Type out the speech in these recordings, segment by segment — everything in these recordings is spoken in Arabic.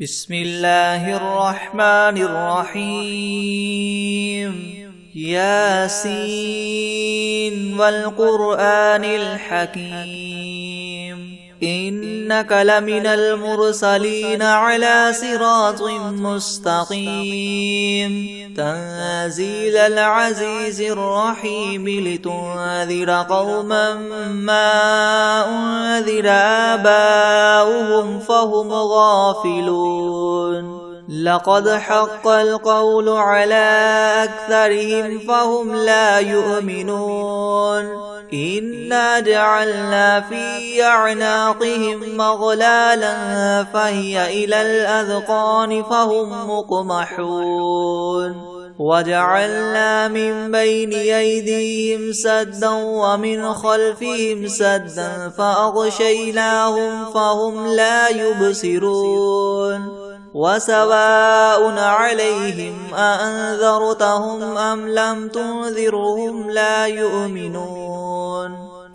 بسم الله الرحمن الرحيم ياسين والقرآن الحكيم إنك لمن المرسلين على صراط مستقيم تنزيل العزيز الرحيم لتنذر قوما ما أنذر آباؤهم فهم غافلون لقد حق القول على أكثرهم فهم لا يؤمنون إنا جعلنا في أعناقهم مغلالا فهي إلى الأذقان فهم مقمحون وجعلنا من بين أيديهم سدا ومن خلفهم سدا فأغشيناهم فهم لا يبصرون وسواء عليهم أأنذرتهم أم لم تنذرهم لا يؤمنون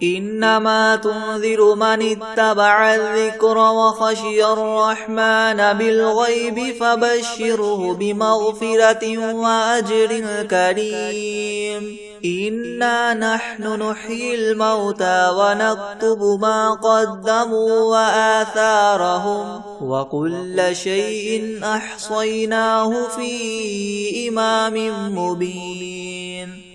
إنما تنذر من اتبع الذكر وخشي الرحمن بالغيب فبشره بمغفرة وأجر كريم إنا نحن نحيي الموتى ونكتب ما قدموا وآثارهم وكل شيء أحصيناه في إمام مبين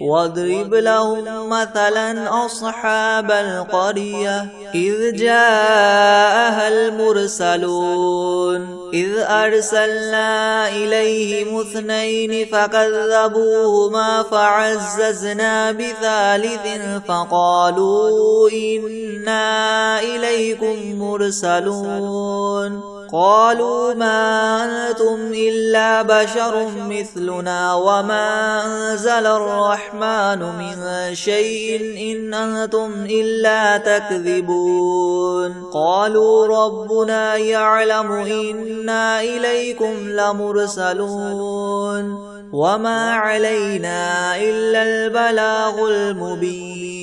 واضرب لهم مثلا أصحاب القرية إذ جاءها المرسلون إذ أرسلنا إليهم اثنين فكذبوهما فعززنا بثالث فقالوا إنا إليكم مرسلون قالوا ما أنتم إلا بشر مثلنا وما أنزل الرحمن من شيء إن أنتم إلا تكذبون قالوا ربنا يعلم إنا إليكم لمرسلون وما علينا إلا البلاغ المبين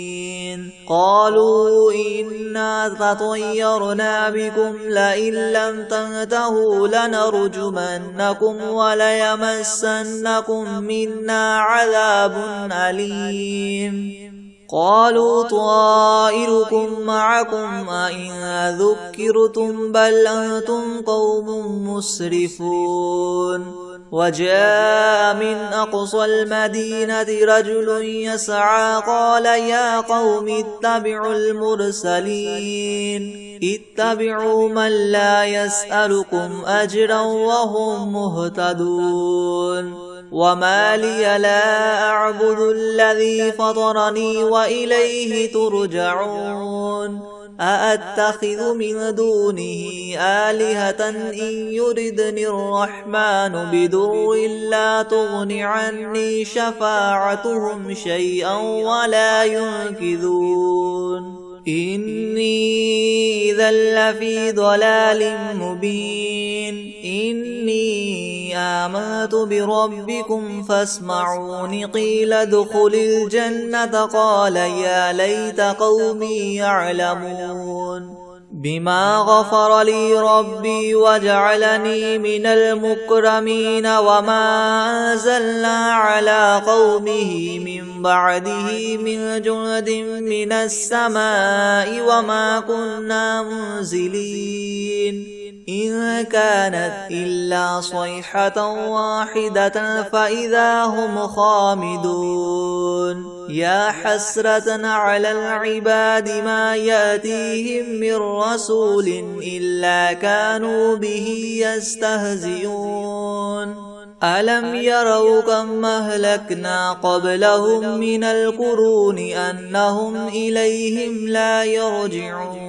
قالوا إنا تطيرنا بكم لئن لم تنتهوا لنرجمنكم وليمسنكم منا عذاب أليم قالوا طائركم معكم أئن ذكرتم بل أنتم قوم مسرفون وجاء من أقصى المدينة رجل يسعى قال يا قوم اتبعوا المرسلين اتبعوا من لا يسألكم أجرا وهم مهتدون وما لي لا أعبد الذي فطرني وإليه ترجعون أأتخذ من دونه آلهة إن يردني الرحمن بدر لا تغن عني شفاعتهم شيئا ولا ينقذون إني إذا لفي ضلال مبين إني آمنت بربكم فاسمعون قيل ادخل الجنة قال يا ليت قومي يعلمون بما غفر لي ربي وجعلني من المكرمين وما أنزلنا على قومه من بعده من جند من السماء وما كنا منزلين إن كانت إلا صيحة واحدة فإذا هم خامدون يا حسرة على العباد ما يأتيهم من رسول إلا كانوا به يستهزئون ألم يروا كم أهلكنا قبلهم من القرون أنهم إليهم لا يرجعون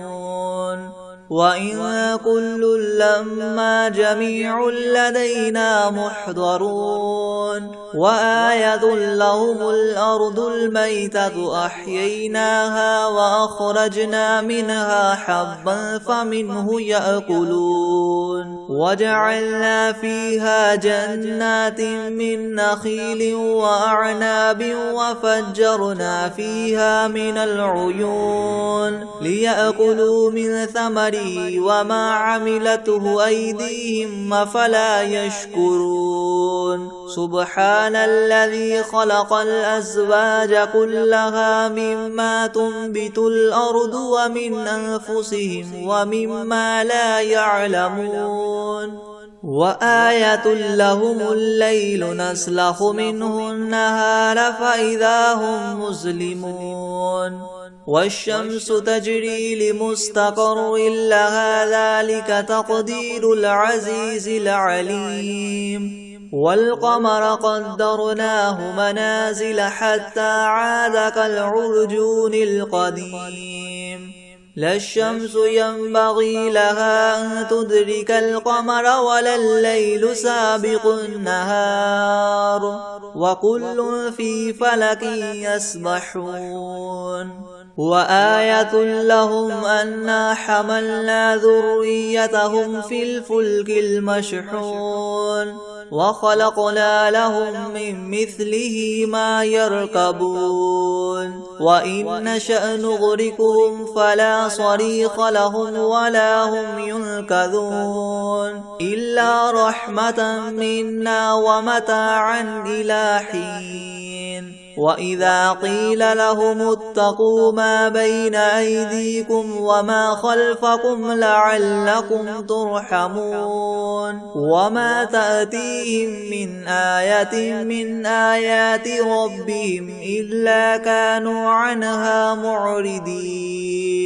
وإن كل لما جميع لدينا محضرون وآية لهم الأرض الميتة أحييناها وأخرجنا منها حبا فمنه يأكلون وجعلنا فيها جنات من نخيل وأعناب وفجرنا فيها من العيون ليأكلوا من ثمره وما عملته أيديهم أفلا يشكرون سبحان الذي خلق الأزواج كلها مما تنبت الأرض ومن أنفسهم ومما لا يعلمون وآية لهم الليل نسلخ منه النهار فإذا هم مظلمون والشمس تجري لمستقر لها ذلك تقدير العزيز العليم والقمر قدرناه منازل حتى عاد كالعرجون القديم لا الشمس ينبغي لها أن تدرك القمر ولا الليل سابق النهار وكل في فلك يسبحون وآية لهم أنا حملنا ذريتهم في الفلك المشحون وخلقنا لهم من مثله ما يركبون وإن نشأ نغرقهم فلا صريخ لهم ولا هم ينقذون إلا رحمة منا ومتاعا إلى حين وإذا قيل لهم اتقوا ما بين أيديكم وما خلفكم لعلكم ترحمون وما تأتيهم من آية من آيات ربهم إلا كانوا عنها معرضين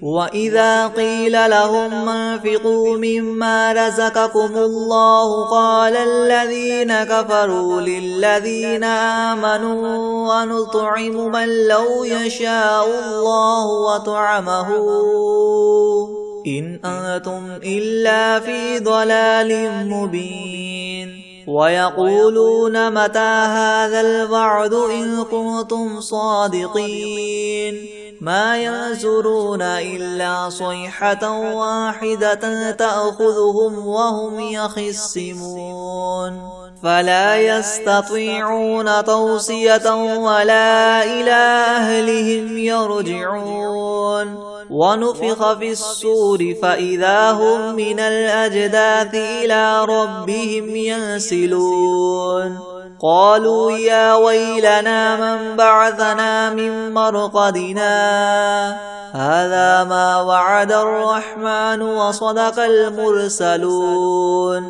وإذا قيل لهم انفقوا مما رزقكم الله قال الذين كفروا للذين آمنوا ونطعم من لو يشاء الله وطعمه إن أنتم إلا في ضلال مبين ويقولون متى هذا الوعد إن كنتم صادقين ما ينظرون إلا صيحة واحدة تأخذهم وهم يخصمون فلا يستطيعون توصية ولا إلى أهلهم يرجعون ونفخ في الصور فإذا هم من الأجداث إلى ربهم ينسلون قالوا يا ويلنا من بعثنا من مرقدنا هذا ما وعد الرحمن وصدق المرسلون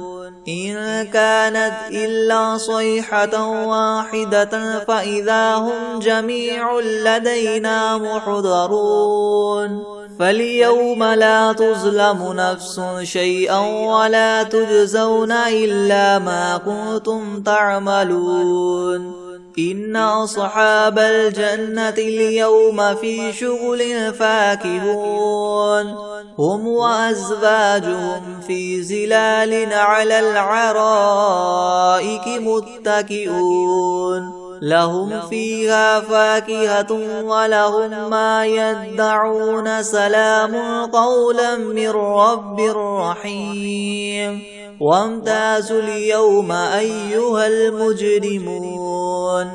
إن كانت إلا صيحة واحدة فإذا هم جميع لدينا محضرون فاليوم لا تظلم نفس شيئا ولا تجزون إلا ما كنتم تعملون إن أصحاب الجنة اليوم في شغل فاكهون هم وأزواجهم في ظلال على العرائك متكئون لهم فيها فاكهة ولهم ما يدعون سلام قولا من رب رحيم وامتازوا اليوم أيها المجرمون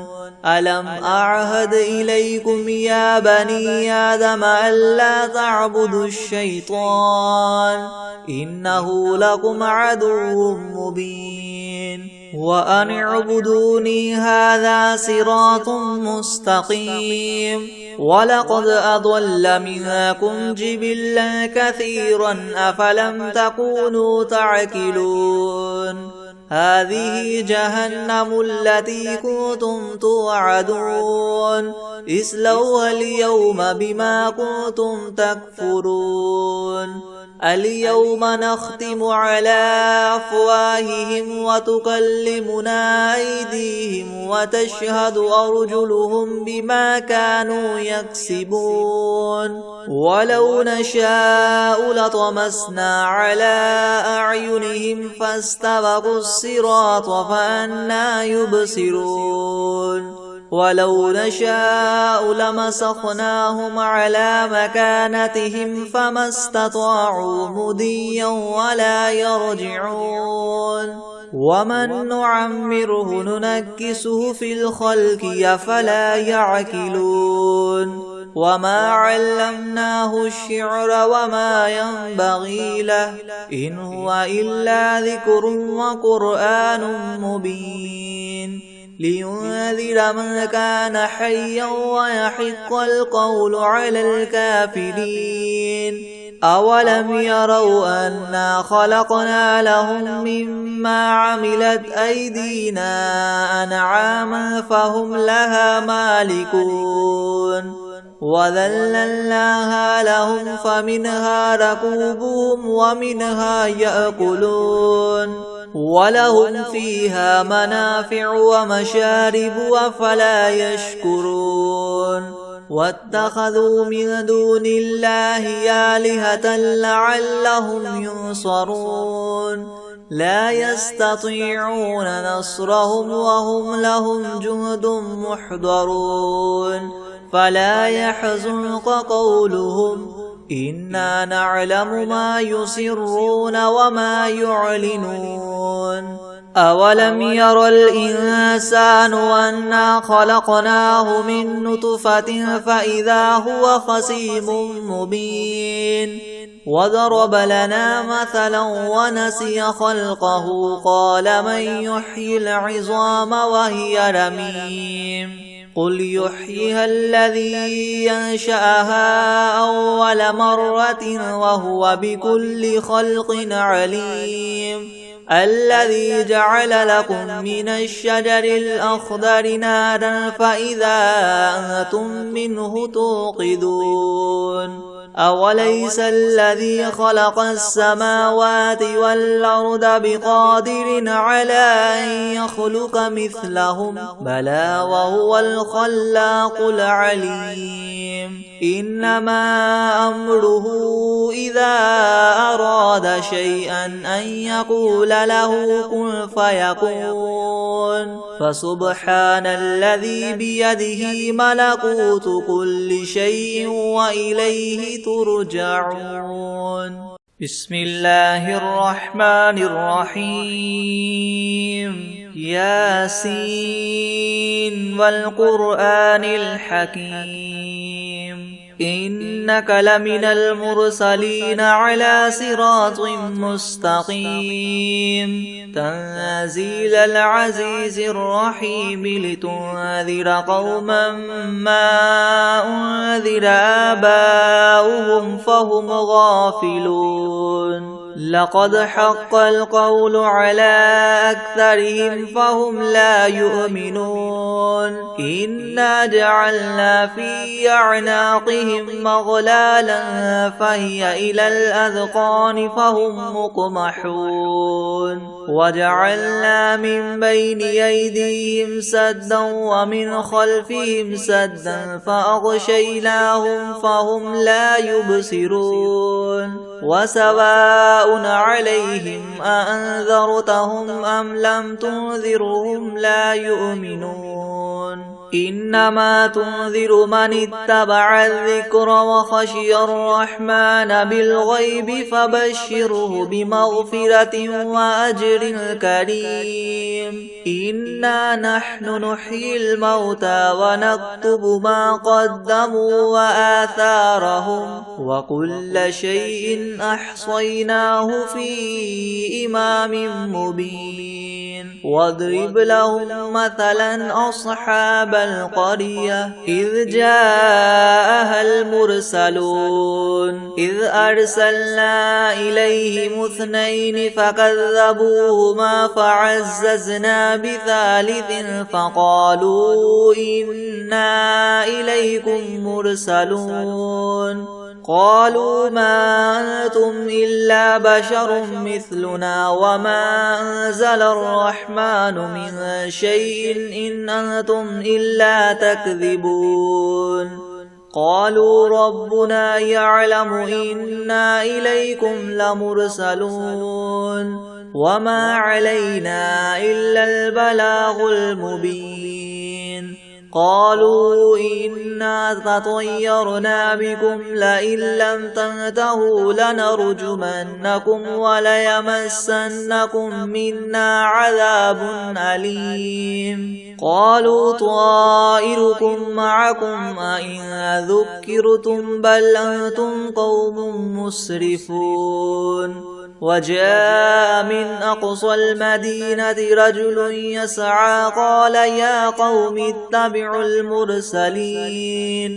ألم أعهد إليكم يا بني آدم ألا تعبدوا الشيطان إنه لكم عدو مبين وأن اعبدوني هذا صراط مستقيم ولقد أضل منكم جبلا كثيرا أفلم تكونوا تعقلون هذه جهنم التي كنتم توعدون اصلوها اليوم بما كنتم تكفرون اليوم نختم على أفواههم وتكلمنا أيديهم وتشهد أرجلهم بما كانوا يكسبون ولو نشاء لطمسنا على أعينهم فاستبقوا الصراط فأنى يبصرون ولو نشاء لمسخناهم على مكانتهم فما استطاعوا مضيا ولا يرجعون ومن نعمره ننكسه في الخلق أفلا يعقلون وما علمناه الشعر وما ينبغي له إن هو إلا ذكر وقرآن مبين لينذر من كان حيا ويحق القول على الكافرين أولم يروا أنا خلقنا لهم مما عملت أيدينا أنعاما فهم لها مالكون وذللناها لهم فمنها ركوبهم ومنها يأكلون ولهم فيها منافع ومشارب أفلا يشكرون واتخذوا من دون الله آلهة لعلهم ينصرون لا يستطيعون نصرهم وهم لهم جند محضرون فلا يحزنك قولهم إنا نعلم ما يسرون وما يعلنون أولم ير الإنسان أنا خلقناه من نطفة فإذا هو خصيم مبين وضرب لنا مثلا ونسي خلقه قال من يحيي العظام وهي رميم قل يحييها الذي ينشأها أول مرة وهو بكل خلق عليم الذي جعل لكم من الشجر الأخضر نارا فإذا أنتم منه توقدون أوليس الذي خلق السماوات والأرض بقادر على أن يخلق مثلهم بلى وهو الخلاق العليم إنما أمره إذا أراد شيئا أن يقول له كن فيكون فسبحان الذي بيده ملكوت كل شيء وإليه ترجعون بسم الله الرحمن الرحيم ياسين والقرآن الحكيم إنك لمن المرسلين على صراط مستقيم تنزيل العزيز الرحيم لتنذر قوما ما أنذر آباؤهم فهم غافلون لقد حق القول على أكثرهم فهم لا يؤمنون إنا جعلنا في أعناقهم مغلالا فهي إلى الأذقان فهم مقمحون وجعلنا من بين أيديهم سدا ومن خلفهم سدا فأغشيناهم فهم لا يبصرون وسواء عليهم أأنذرتهم أم لم تنذرهم لا يؤمنون إنما تنذر من اتبع الذكر وخشي الرحمن بالغيب فبشره بمغفرة وأجر كريم إنا نحن نحيي الموتى ونكتب ما قدموا وآثارهم وكل شيء أحصيناه في إمام مبين واضرب لهم مثلا أصحاب القرية إذ جاءها المرسلون إذ أرسلنا إليهم 2 فكذبوهما فعززنا بثالث فقالوا إنا إليكم مرسلون قالوا ما أنتم إلا بشر مثلنا وما أنزل الرحمن من شيء إن أنتم إلا تكذبون قالوا ربنا يعلم إنا إليكم لمرسلون وما علينا إلا البلاغ المبين قالوا إنا تطيرنا بكم لئن لم تنتهوا لنرجمنكم وليمسنكم منا عذاب أليم قالوا طائركم معكم أئن ذكرتم بل أنتم قوم مسرفون وجاء من أقصى المدينة رجل يسعى قال يا قوم اتبعوا المرسلين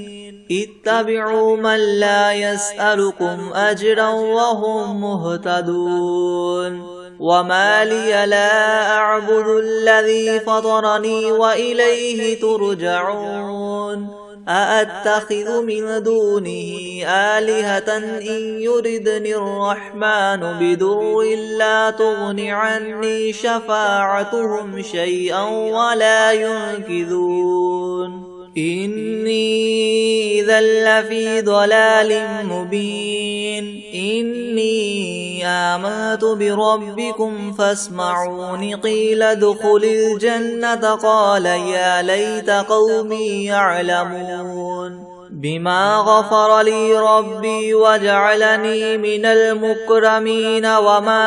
اتبعوا من لا يسألكم أجرا وهم مهتدون وما لي لا أعبد الذي فطرني وإليه ترجعون أأتخذ من دونه آلهة إن يردني الرحمن بدر لا تغن عني شفاعتهم شيئا ولا ينقذون إني إذا لفي ضلال مبين إني آمنت بربكم فاسمعون قيل ادخل الجنة قال يا ليت قومي يعلمون بما غفر لي ربي وجعلني من المكرمين وما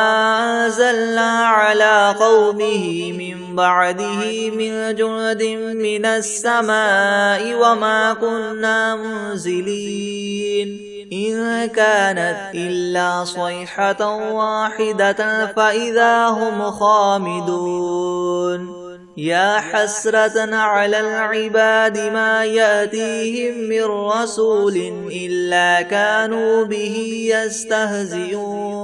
أنزلنا على قومه من بعده من جند من السماء وما كنا منزلين إن كانت إلا صيحة واحدة فإذا هم خامدون يا حسرة على العباد ما يأتيهم من رسول إلا كانوا به يستهزئون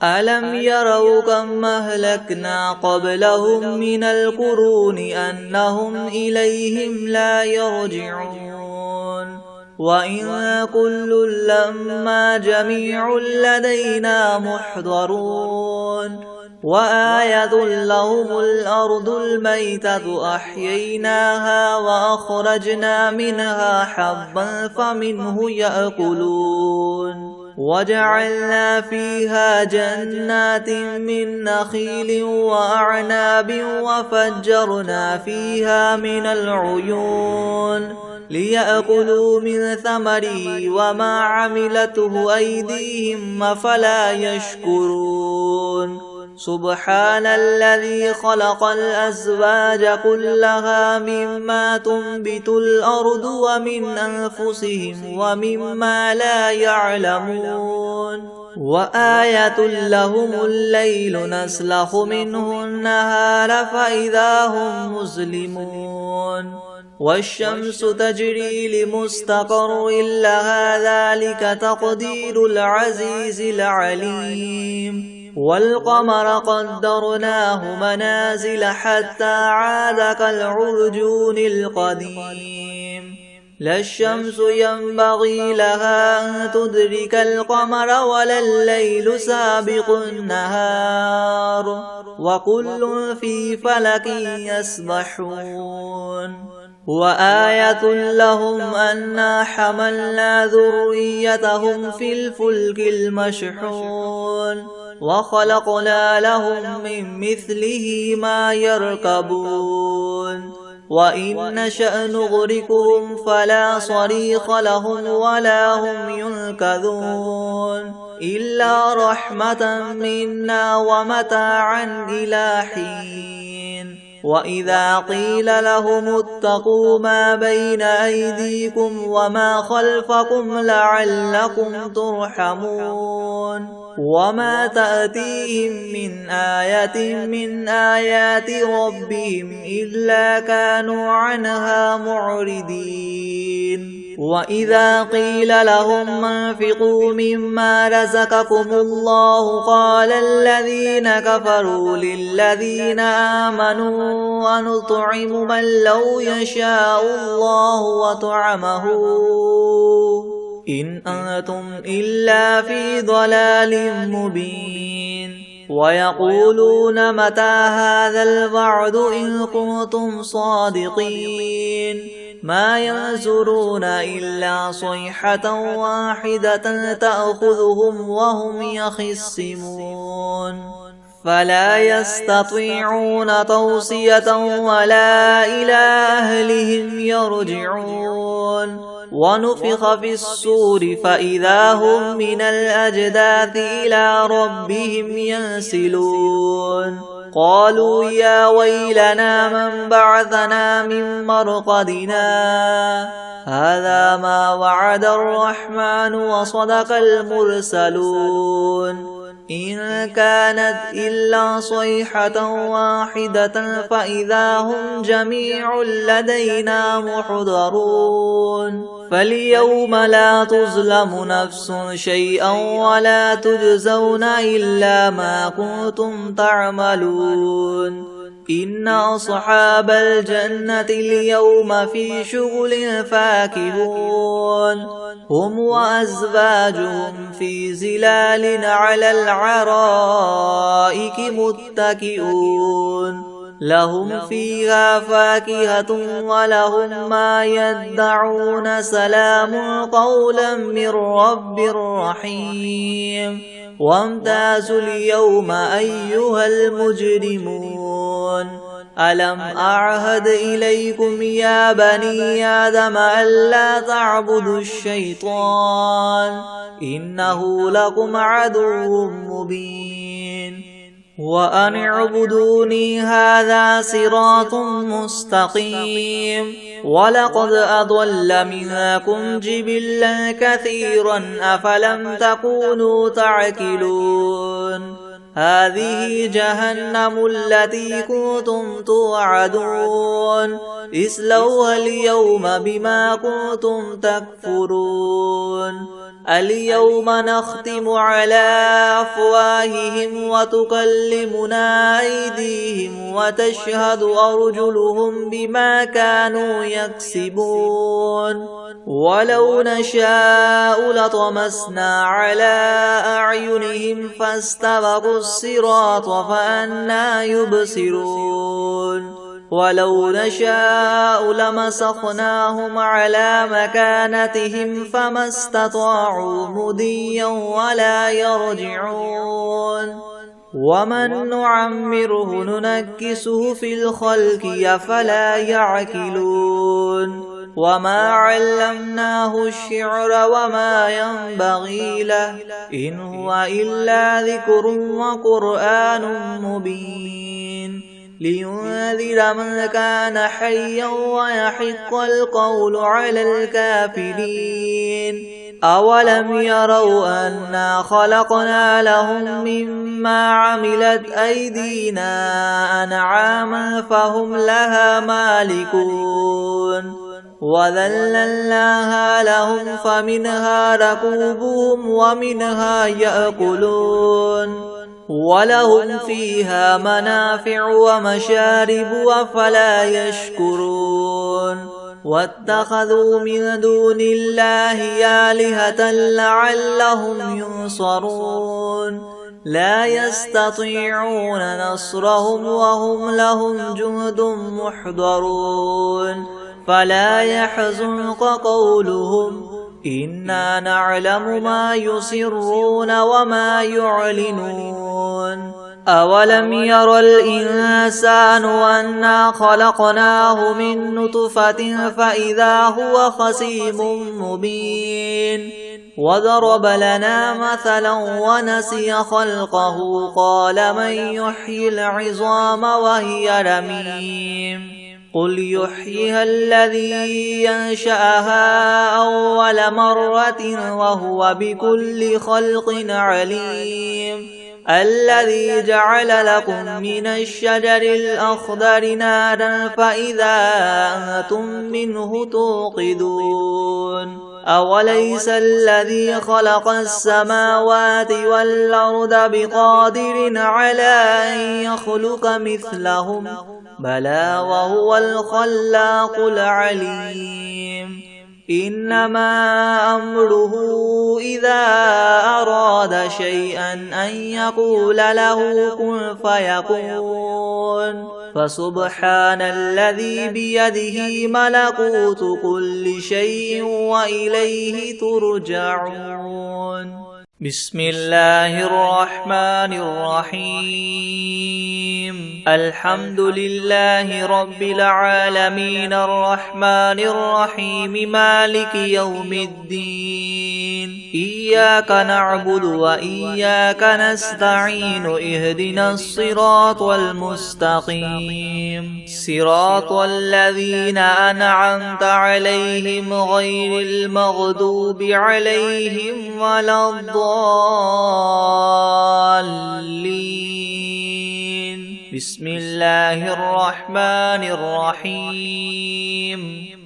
ألم يروا كم أهلكنا قبلهم من القرون أنهم إليهم لا يرجعون وإن كل لما جميع لدينا محضرون وآية لهم الأرض الميتة أحييناها وأخرجنا منها حبا فمنه يأكلون وجعلنا فيها جنات من نخيل وأعناب وفجرنا فيها من العيون ليأكلوا من ثمره وما عملته أيديهم أفلا يشكرون سبحان الذي خلق الأزواج كلها مما تنبت الأرض ومن أنفسهم ومما لا يعلمون وآية لهم الليل نسلخ منه النهار فإذا هم مظلمون والشمس تجري لمستقر لها ذلك تقدير العزيز العليم والقمر قدرناه منازل حتى عاد كالعرجون القديم لا الشمس ينبغي لها أن تدرك القمر ولا الليل سابق النهار وكل في فلك يسبحون وآية لهم أنا حملنا ذريتهم في الفلك المشحون وخلقنا لهم من مثله ما يركبون وإن نشأ نغرقهم فلا صريخ لهم ولا هم ينقذون إلا رحمة منا ومتاعا إلى حين وإذا قيل لهم اتقوا ما بين أيديكم وما خلفكم لعلكم ترحمون وما تأتيهم من آية من آيات ربهم إلا كانوا عنها معرضين وإذا قيل لهم انفقوا مما رزقكم الله قال الذين كفروا للذين آمنوا ونطعم من لو يشاء الله وطعمه إن أنتم إلا في ضلال مبين ويقولون متى هذا الوعد إن كنتم صادقين ما ينظرون إلا صيحة واحدة تأخذهم وهم يخصمون فلا يستطيعون توصية ولا إلى أهلهم يرجعون ونفخ في الصور فإذا هم من الأجداث إلى ربهم ينسلون قالوا يا ويلنا من بعثنا من مرقدنا هذا ما وعد الرحمن وصدق المرسلون إن كانت إلا صيحة واحدة فإذا هم جميع لدينا محضرون فاليوم لا تظلم نفس شيئا ولا تجزون إلا ما كنتم تعملون إن أصحاب الجنة اليوم في شغل فاكهون هم وأزواجهم في زلال على العرائك متكئون لهم فيها فاكهة ولهم ما يدعون سلام قولا من رب رحيم وامتازوا اليوم أيها المجرمون ألم أعهد إليكم يا بني آدم ألا تعبدوا الشيطان إنه لكم عدو مبين وأن اعبدوني هذا صراط مستقيم ولقد أضل منكم جبلا كثيرا أفلم تكونوا تعقلون هذه جهنم التي كنتم توعدون اصلوها اليوم بما كنتم تكفرون اليوم نختم على أفواههم وتكلمنا أيديهم وتشهد أرجلهم بما كانوا يكسبون ولو نشاء لطمسنا على أعينهم فاستبقوا الصراط فأنى يبصرون ولو نشاء لمسخناهم على مكانتهم فما استطاعوا مضيا ولا يرجعون ومن نعمره ننكسه في الخلق أفلا يعقلون وما علمناه الشعر وما ينبغي له إن هو إلا ذكر وقرآن مبين لينذر من كان حيا ويحق القول على الكافرين أولم يروا أنا خلقنا لهم مما عملت أيدينا أنعاما فهم لها مالكون وذللناها لهم فمنها ركوبهم ومنها يأكلون ولهم فيها منافع ومشارب أفلا يشكرون واتخذوا من دون الله آلهة لعلهم ينصرون لا يستطيعون نصرهم وهم لهم جند محضرون فلا يحزنك قولهم إنا نعلم ما يسرون وما يعلنون أولم ير الإنسان أنا خلقناه من نطفة فإذا هو خصيم مبين وضرب لنا مثلا ونسي خلقه قال من يحيي العظام وهي رميم قل يحييها الذي ينشأها أول مرة وهو بكل خلق عليم الذي جعل لكم من الشجر الأخضر نارا فإذا أنتم منه توقدون أوليس الذي خلق السماوات والأرض بقادر على أن يخلق مثلهم بلى وهو الخلاق العليم إنما أمره إذا أراد شيئا أن يقول له كن فيكون فسبحان الذي بيده ملكوت كل شيء وإليه ترجعون. بسم الله الرحمن الرحيم الحمد لله رب العالمين الرحمن الرحيم مالك يوم الدين إياك نعبد وإياك نستعين اهدنا الصراط المستقيم صراط الذين أنعمت عليهم غير المغضوب عليهم ولا الضالين بسم الله الرحمن الرحيم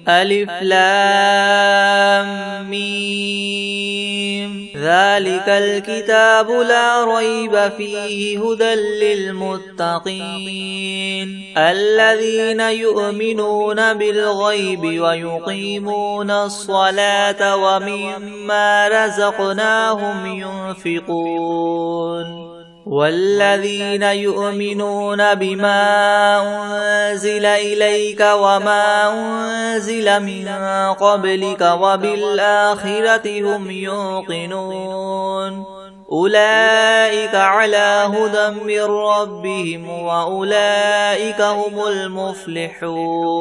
ألف لام ميم ذلك الكتاب لا ريب فيه هدى للمتقين الذين يؤمنون بالغيب ويقيمون الصلاة ومما رزقناهم ينفقون والذين يؤمنون بما أنزل إليك وما أنزل من قبلك وبالآخرة هم يوقنون أولئك على هدى من ربهم وأولئك هم المفلحون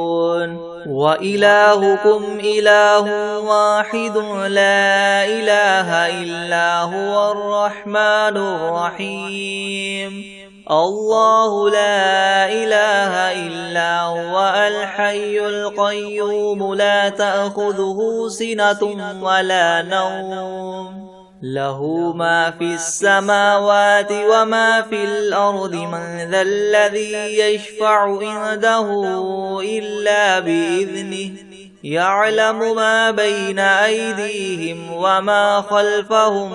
وإلهكم إله واحد لا إله إلا هو الرحمن الرحيم الله لا إله إلا هو الحي القيوم لا تأخذه سنة ولا نوم له ما في السماوات وما في الأرض من ذا الذي يشفع عنده إلا بإذنه يعلم ما بين أيديهم وما خلفهم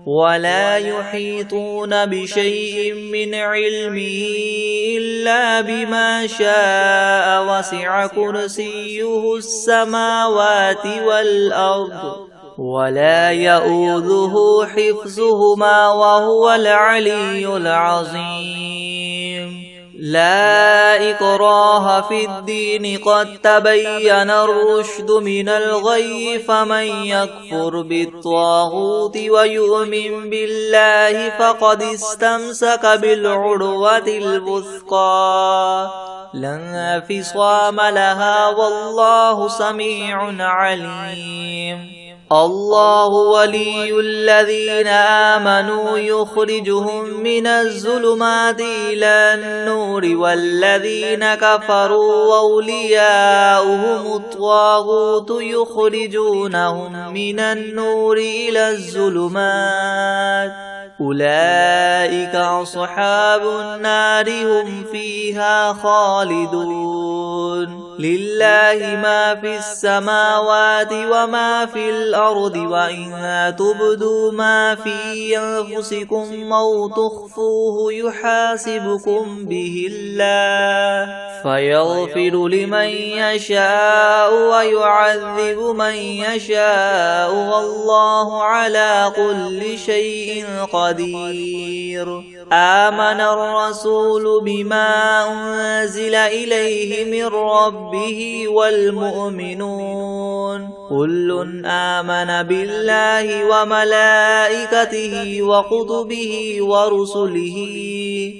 ولا يحيطون بشيء من علمه إلا بما شاء وسع كرسيه السماوات والأرض ولا يؤوده حفظهما وهو العلي العظيم لا إكراه في الدين قد تبين الرشد من الغي فمن يكفر بالطاغوت ويؤمن بالله فقد استمسك بالعروة الوثقى لا انفصام لها والله سميع عليم الله ولي الذين آمنوا يخرجهم من الظلمات إلى النور والذين كفروا أولياؤهم الطاغوت يخرجونهم من النور إلى الظلمات أولئك أصحاب النار هم فيها خالدون لله ما في السماوات وما في الأرض وإن تبدوا ما في أنفسكم أو تخفوه يحاسبكم به الله فيغفر لمن يشاء ويعذب من يشاء والله على كل شيء قدير آمن الرسول بما أنزل إليه من ربه والمؤمنون كل آمن بالله وملائكته وكتبه ورسله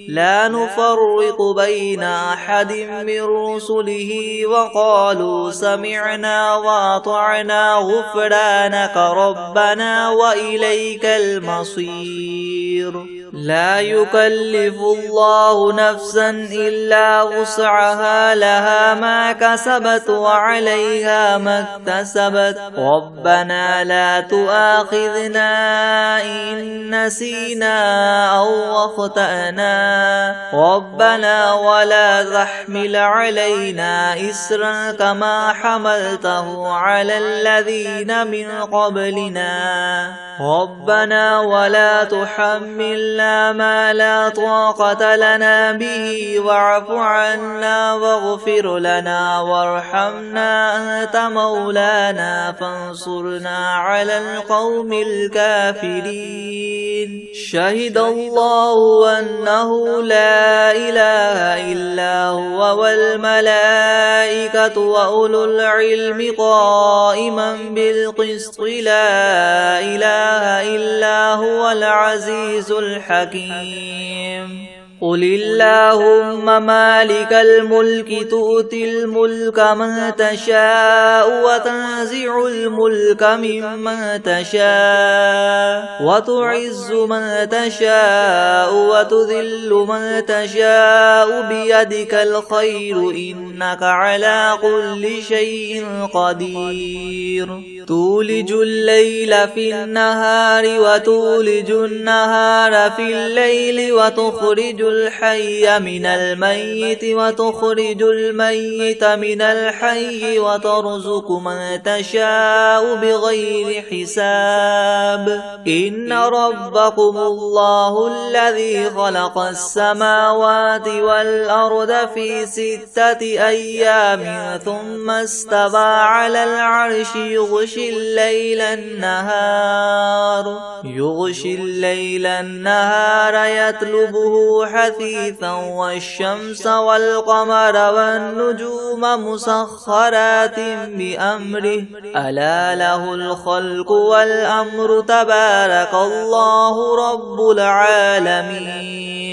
لا نفرق بين أحد من رسله وقالوا سمعنا وأطعنا غفرانك ربنا وإليك المصير لا يكلف الله نفسا إلا وسعها لها ما كسبت وعليها ما اكتسبت ربنا لا تؤاخذنا إن نسينا أو أخطأنا ربنا ولا تحمل علينا إسرا كما حملته على الذين من قبلنا ربنا ولا تحمل تحملنا ما لا طاقة لنا به واعف عنا واغفر لنا وارحمنا أنت مولانا فانصرنا على القوم الكافرين. شهد الله أنه لا إله إلا هو والملائكة وأولو العلم قائما بالقسط لا إله إلا هو العزيز الحكيم. قل اللهم مالك الملك تؤتي الملك من تشاء وتنزع الملك ممن تشاء وتعز من تشاء وتذل من تشاء بيدك الخير إنك على كل شيء قدير. تولج الليل في النهار وتولج النهار في الليل وتخرج الحي من الميت وتخرج الميت من الحي وترزق من تشاء بغير حساب. إن ربكم الله الذي خلق السماوات والأرض في 6 أيام ثم استوى على العرش يغشي الليل النهار يطلبه حثيثا والشمس والقمر والنجوم مسخرات بأمره ألا له الخلق والأمر تبارك الله رب العالمين.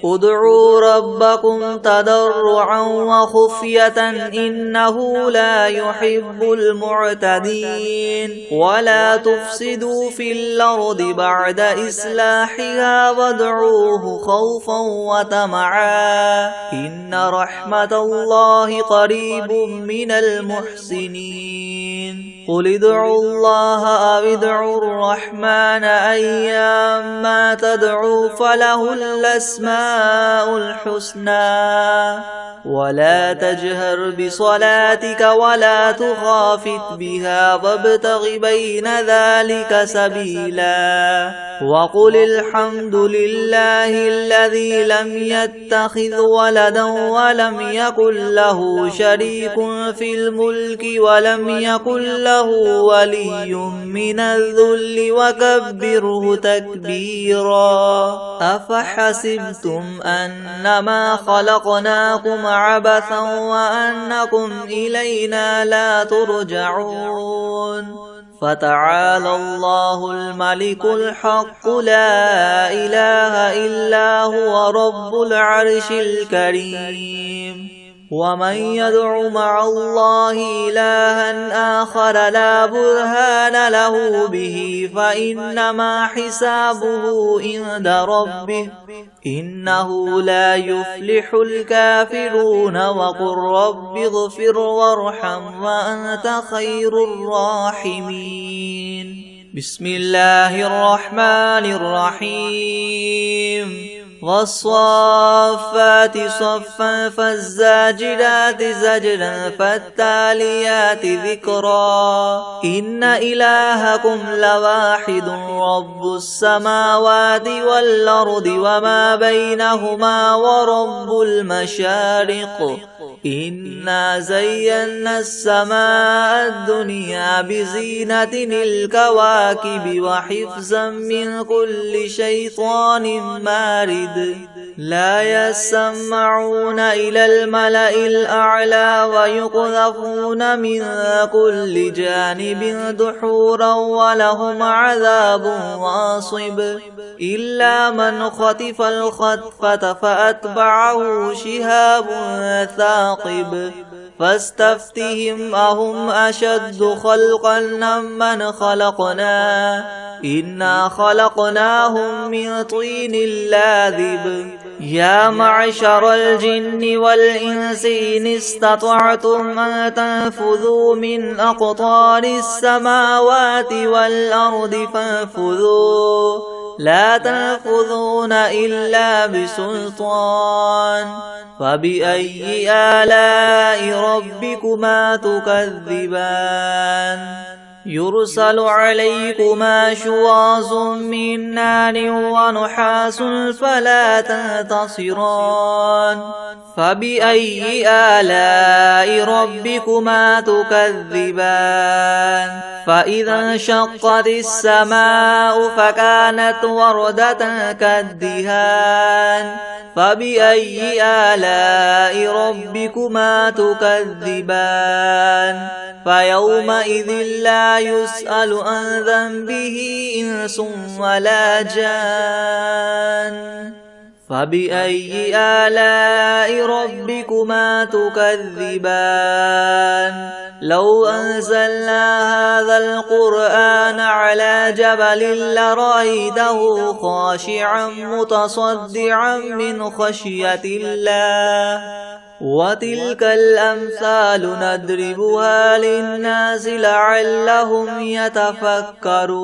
ادعوا ربكم تضرعا وخفية إنه لا يحب المعتدين. ولا تفسدوا في الأرض بعد إصلاحها وادعوه خوفا وطمعا إن رحمة الله قريب من المحسنين. قل ادعوا الله أو ادعوا الرحمن أيما تدعوا فله الأسماء الحسنى. ولا تجهر بصلاتك ولا تخافت بها وابتغ بين ذلك سبيلا. وقل الحمد لله الذي لم يتخذ ولدا ولم يكن له شريك في الملك ولم يكن له ولي من الذل وكبره تكبيرا. أفحسبتم أنما خلقناكم عبثا وأنكم إلينا لا ترجعون. فتعالى الله الملك الحق لا إله إلا هو رب العرش الكريم. ومن يدع مع الله إلها آخر لا برهان له به فإنما حسابه عند ربه إنه لا يفلح الكافرون. وقل رب اغفر وارحم وأنت خير الراحمين. بسم الله الرحمن الرحيم. والصافات صفا فالزاجرات زجرا فالتاليات ذكرا. إن إلهكم لواحد رب السماوات والأرض وما بينهما ورب المشارق. إنا زينا السماء الدنيا بزينة الكواكب وحفظا من كل شيطان مارد. لا يسمعون إلى الملأ الأعلى ويقذفون من كل جانب دحورا ولهم عذاب واصب. إلا من خطف الخطفة فأتبعه شهاب ثاقب. فاستفتهم أهم أشد خلقا ممن خلقنا إنا خلقناهم من طين لاذب. يا معشر الجن والإنس إن استطعتم أن تنفذوا من أقطار السماوات والأرض فانفذوا لا تنفذون إلا بسلطان. فبأي آلاء ربكما تكذبان. يرسل عليكما شواظ من نار ونحاس فلا تنتصران فبأي آلاء ربكما تكذبان فإذا انشقت السماء فكانت وردة كالدهان فبأي آلاء ربكما تكذبان فيومئذ لا يسأل عن ذنبه إنس ولا جان فبأي آلاء ربكما تكذبان لو أنزلنا هذا القرآن على جبل لرأيته خاشعا متصدعا من خشية الله وتلك الأمثال نضربها للناس لعلهم يتفكرون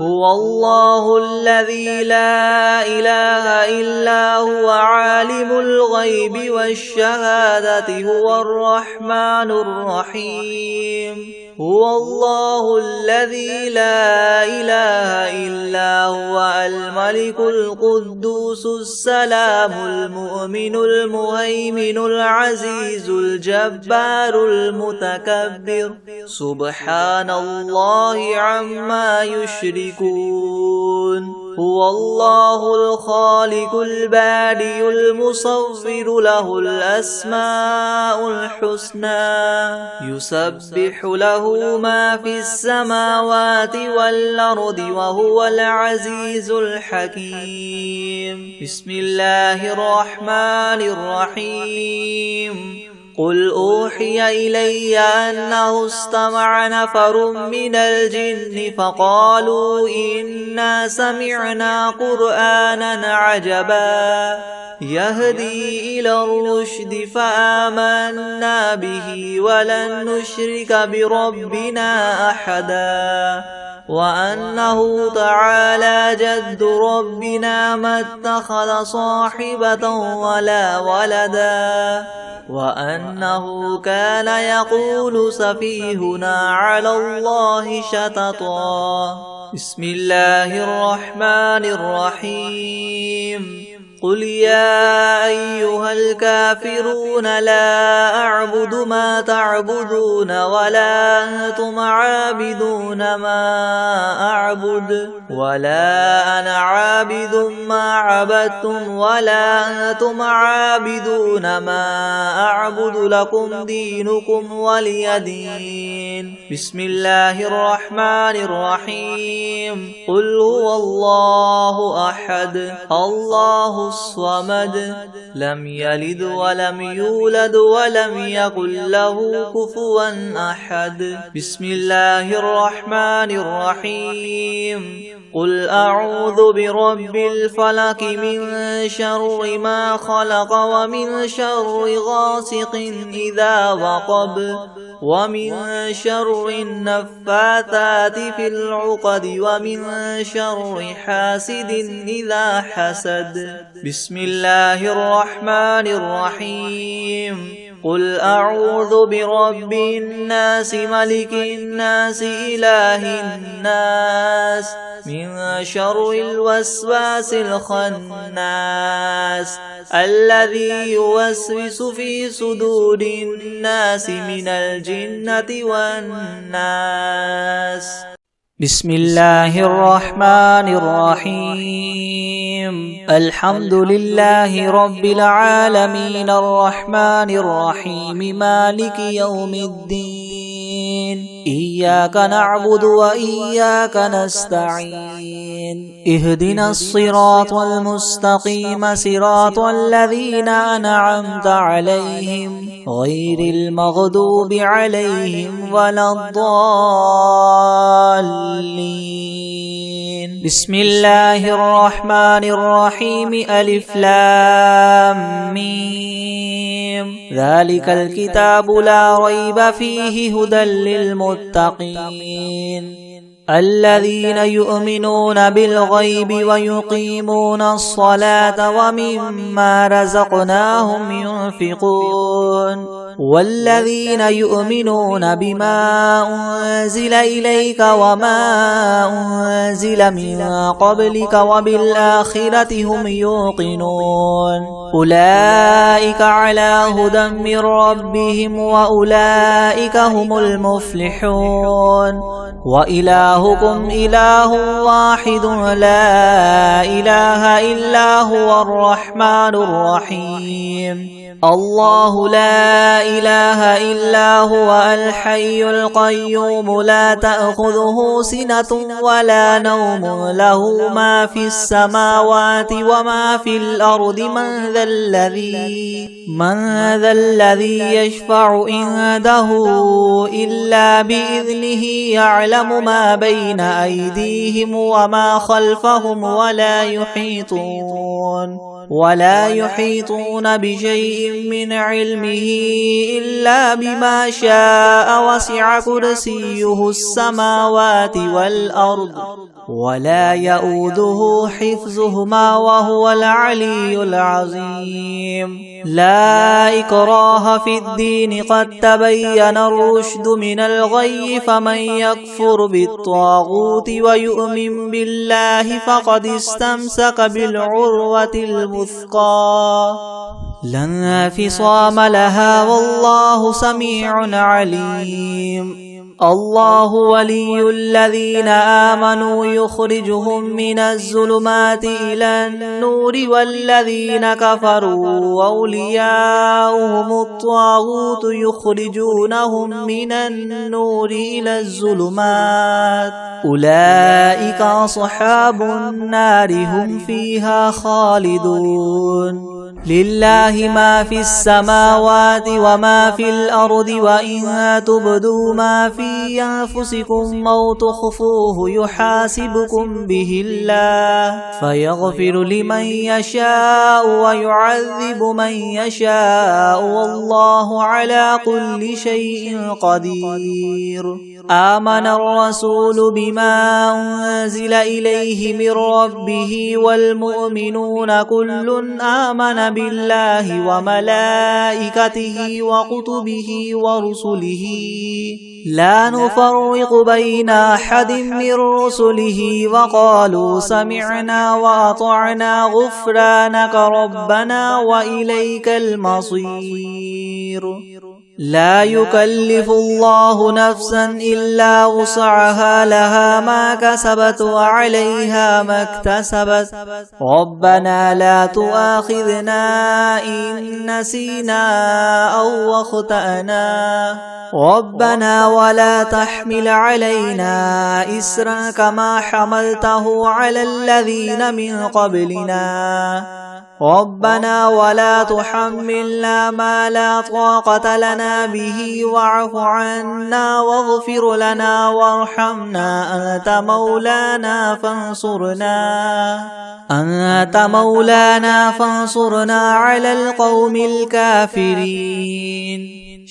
هو الله الذي لا إله إلا هو عالم الغيب والشهادة هو الرحمن الرحيم هو الله الذي لا إله إلا هو الملك القدوس السلام المؤمن المهيمن العزيز الجبار المتكبر سبحان الله عما يشركون هو الله الخالق البارئ المصور له الأسماء الحسنى يسبح له ما في السماوات والأرض وهو العزيز الحكيم بسم الله الرحمن الرحيم قل أوحي إلي أنه استمع نفر من الجن فقالوا إنا سمعنا قرآنا عجبا يهدي إلى الرشد فآمنا به ولن نشرك بربنا أحدا وأنه تعالى جد ربنا ما اتخذ صاحبة ولا ولدا وأنه كان يقول سفيهنا على الله شططا بسم الله الرحمن الرحيم قل يا أيها الكافرون لا أعبد ما تعبدون ولا أنتم عابدون ما أعبد ولا أنا عابد ما عبدتم ولا أنتم عابدون ما أعبد لكم دينكم ولي دين بسم الله الرحمن الرحيم قل هو الله أحد الله الصمد لم يلد ولم يولد ولم يكن له كفوا أحد بسم الله الرحمن الرحيم قل أعوذ برب الفلق من شر ما خلق ومن شر غاسق إذا وقب ومن شر النفاثات في العقد ومن شر حاسد إذا حسد بسم الله الرحمن الرحيم قل أعوذ برب الناس ملك الناس إله الناس من شر الوسواس الخناس الذي يوسوس في صدور الناس من الجنة والناس بسم الله الرحمن الرحيم الحمد لله رب العالمين الرحمن الرحيم مالك يوم الدين إياك نعبد وإياك نستعين اهدنا الصراط المستقيم صراط الذين أنعمت عليهم غير المغضوب عليهم ولا الضالين بسم الله الرحمن الرحيم ألف لام ميم ذلك الكتاب لا ريب فيه هدى للمتقين الذين يؤمنون بالغيب ويقيمون الصلاة ومما رزقناهم ينفقون والذين يؤمنون بما أنزل إليك وما أنزل من قبلك وبالآخرة هم يوقنون أولئك على هدى من ربهم وأولئك هم المفلحون وإلهكم إله واحد لا إله إلا هو الرحمن الرحيم الله لا إله إلا هو الحي القيوم لا تأخذه سنة ولا نوم له ما في السماوات وما في الأرض من ذا الذي يشفع عنده إلا بإذنه يعلم ما بين أيديهم وما خلفهم ولا يحيطون بشيء من علمه إلا بما شاء وسع كرسيه السماوات والأرض ولا يؤوده حفظهما وهو العلي العظيم لا إكراه في الدين قد تبين الرشد من الغي فمن يكفر بالطاغوت ويؤمن بالله فقد استمسك بالعروة الوثقى لا انفصام لها والله سميع عليم الله ولي الذين آمنوا يخرجهم من الظلمات إلى النور والذين كفروا أولياؤهم الطاغوت يخرجونهم من النور إلى الظلمات أولئك أصحاب النار هم فيها خالدون لله ما في السماوات وما في الأرض وإن تبدوا ما في أنفسكم أو تخفوه يحاسبكم به الله فيغفر لمن يشاء ويعذب من يشاء والله على كل شيء قدير آمن الرسول بما أنزل إليه من ربه والمؤمنون كل آمن بالله وملائكته وكتبه ورسله لا نفرق بين أحد من رسله وقالوا سمعنا وأطعنا غفرانك ربنا وإليك المصير لا يكلف الله نفسا إلا وسعها لها ما كسبت وعليها ما اكتسبت ربنا لا تؤاخذنا إن نسينا أو أخطأنا ربنا ولا تحمل علينا إسرا كما حملته على الذين من قبلنا ربنا ولا تحملنا ما لا طاقة لنا به واعف عنا واغفر لنا وارحمنا أنت مولانا فانصرنا على القوم الكافرين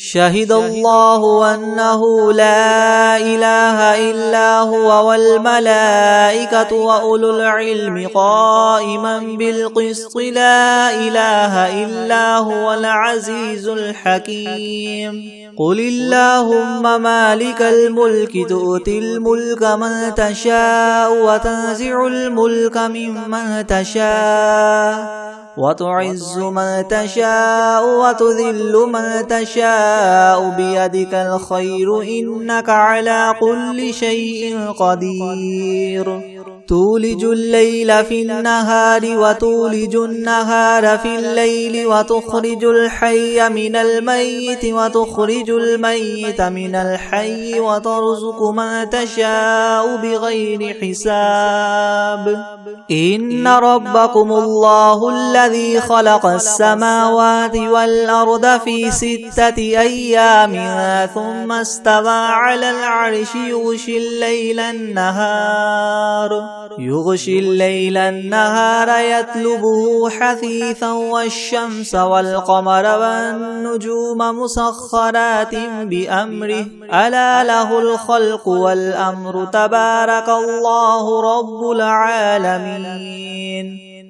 شهد الله أنه لا إله إلا هو والملائكة وأولو العلم قائما بالقسط لا إله إلا هو العزيز الحكيم قل اللهم مالك الملك تؤتي الملك من تشاء وتنزع الملك ممن تشاء وتعز من تشاء وتذل من تشاء بيدك الخير إنك على كل شيء قدير تولج الليل في النهار وتولج النهار في الليل وتخرج الحي من الميت وتخرج الميت من الحي وترزق من تشاء بغير حساب إن ربكم الله الذي خلق السماوات والأرض في 6 أيام ثم استوى على العرش يغشي الليل النهار يطلبه حثيثا والشمس والقمر والنجوم مسخرات بأمره ألا له الخلق والأمر تبارك الله رب العالمين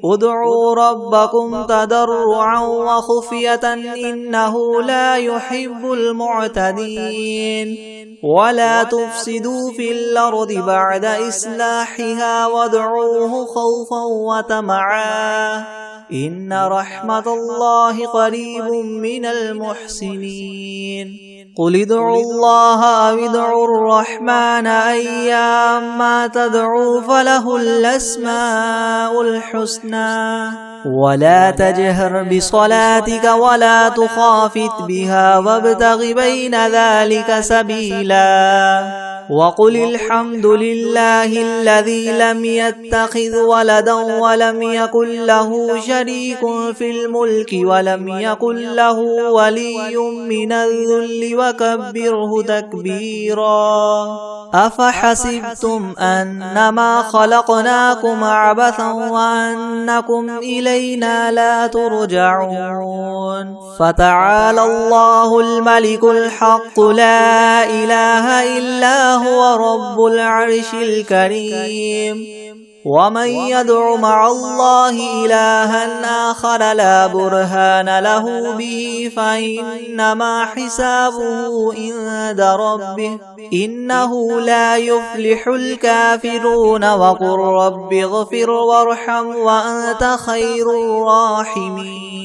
ادعوا ربكم تضرعا وخفية إنه لا يحب المعتدين ولا تفسدوا في الأرض بعد إصلاحها وادعوه خوفا وطمعا إن رحمة الله قريب من المحسنين قل ادعوا الله أو ادعوا الرحمن أيما تدعوا فله الأسماء الحسنى ولا تجهر بصلاتك ولا تخافت بها وابتغ بين ذلك سبيلا وقل الحمد لله الذي لم يتخذ ولدا ولم يكن له شريك في الملك ولم يكن له ولي من الذل وكبره تكبيرا أفحسبتم أنما خلقناكم عبثا وأنكم إلينا لا ترجعون فتعالى الله الملك الحق لا إله إلا هو رب العرش الكريم ومن يدع مع الله إلها آخر لا برهان له به فإنما حسابه عند ربه إنه لا يفلح الكافرون وقل رب اغفر وارحم وأنت خير الراحمين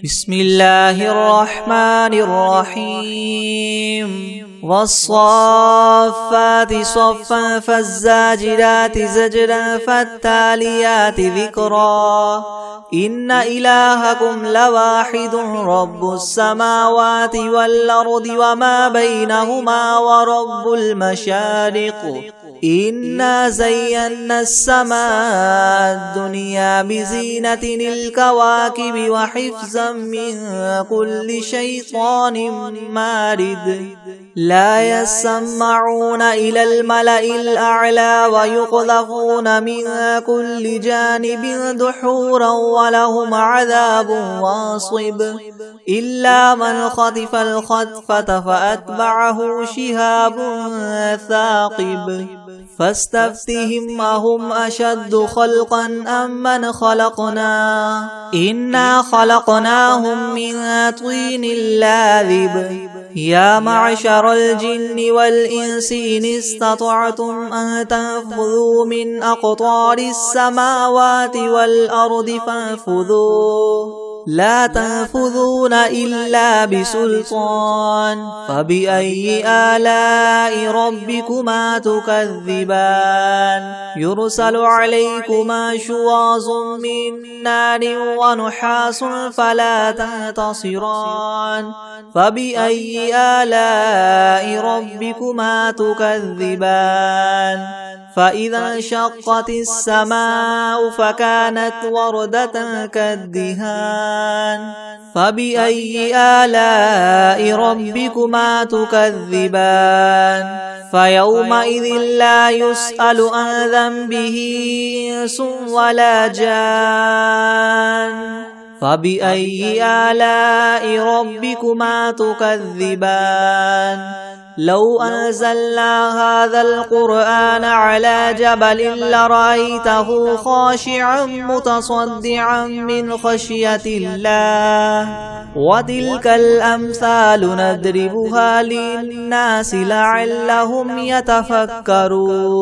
بسم الله الرحمن الرحيم والصافات صفا فالزاجرات زجرا فالتاليات ذكرا إن إلهكم لواحد رب السماوات والأرض وما بينهما ورب المشارق إنا زينا السماء الدنيا بزينة الكواكب وحفظا من كل شيطان مارد لا يسمعون إلى الملأ الأعلى ويقذفون من كل جانب دحورا ولهم عذاب واصب إلا من خطف الخطفة فأتبعه شهاب ثاقب فاستفتهم أهم أشد خلقا أم من خلقنا إنا خلقناهم من طين لاذب يا معشر الجن والإنس إن استطعتم أن تنفذوا من أقطار السماوات والأرض فانفذوا لا تنفذون إلا بسلطان فبأي آلاء ربكما تكذبان يرسل عليكما شواظ من نار ونحاس فلا تنتصران فبأي آلاء ربكما تكذبان فإذا انشقت السماء فكانت وردة كالدهان فبأي آلاء ربكما تكذبان فيومئذ لا يسأل عن ذنبه إنس ولا جان فبأي آلاء ربكما تكذبان لو أنزلنا هذا القرآن على جبل لرأيته خاشعا متصدعا من خشية الله وتلك الأمثال نضربها للناس لعلهم يتفكرون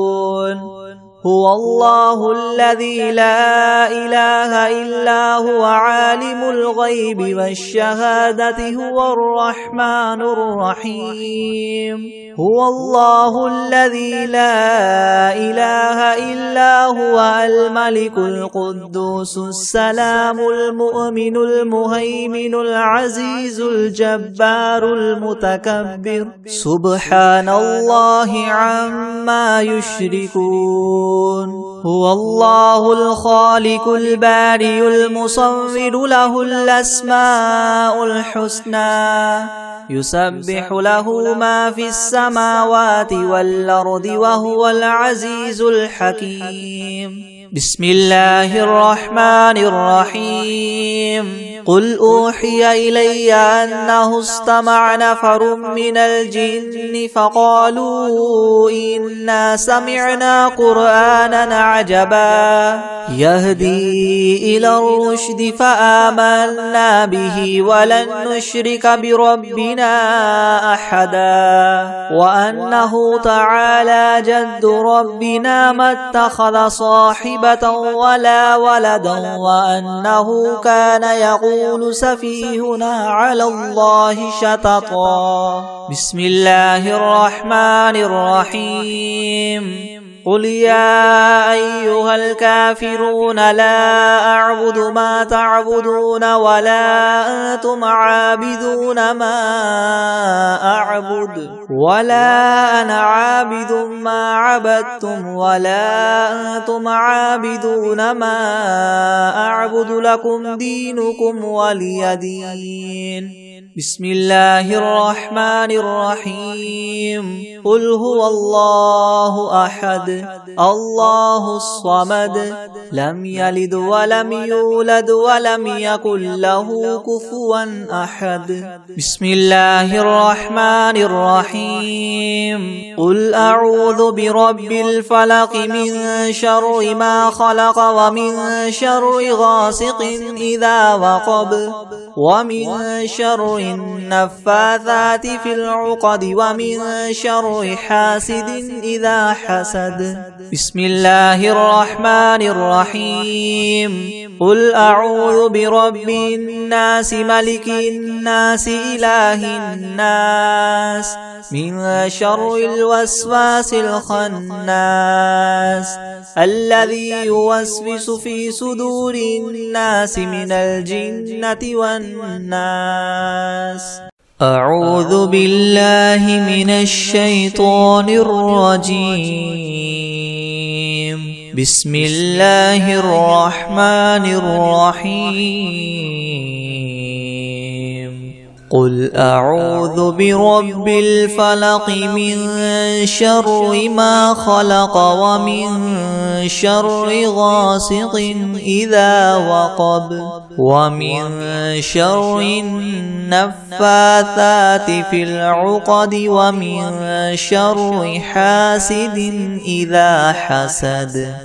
هو الله الذي لا إله إلا هو عالم الغيب والشهادة هو الرحمن الرحيم هو الله الذي لا إله إلا هو الملك القدوس السلام المؤمن المهيمن العزيز الجبار المتكبر سبحان الله عما يشركون هو الله الخالق البارئ المصور له الأسماء الحسنى يسبح له ما في السماوات والأرض وهو العزيز الحكيم بسم الله الرحمن الرحيم قل أوحي إلي أنه استمع نفر من الجن فقالوا إنا سمعنا قرآنا عجبا يهدي إلى الرشد فآمنا به ولن نشرك بربنا أحدا وأنه تعالى جد ربنا ما اتخذ صاحبة ولا ولدا وأنه كان يقول سفيهنا على الله شططا بسم الله الرحمن الرحيم قل يا أيها الكافرون لا أعبد ما تعبدون ولا أنتم عابدون ما أعبد ولا أنا عابد ما عبدتم ولا أنتم عابدون ما أعبد لكم دينكم ولي دين بسم الله الرحمن الرحيم قل هو الله أحد الله الصمد لم يلد ولم يولد ولم يكن له كفوا أحد بسم الله الرحمن الرحيم قل أعوذ برب الفلق من شر ما خلق ومن شر غاسق إذا وقب ومن شر النفاثات في العقد ومن شر حاسد إذا حسد بسم الله الرحمن الرحيم قل أعوذ برب الناس ملك الناس إله الناس من شر الوسواس الخناس الذي يوسوس في صدور الناس من الجنة والناس أعوذ بالله من الشيطان الرجيم بسم الله الرحمن الرحيم قل أعوذ برب الفلق من شر ما خلق ومن شر غاسق إذا وقب ومن شر النفاثات في العقد ومن شر حاسد إذا حسد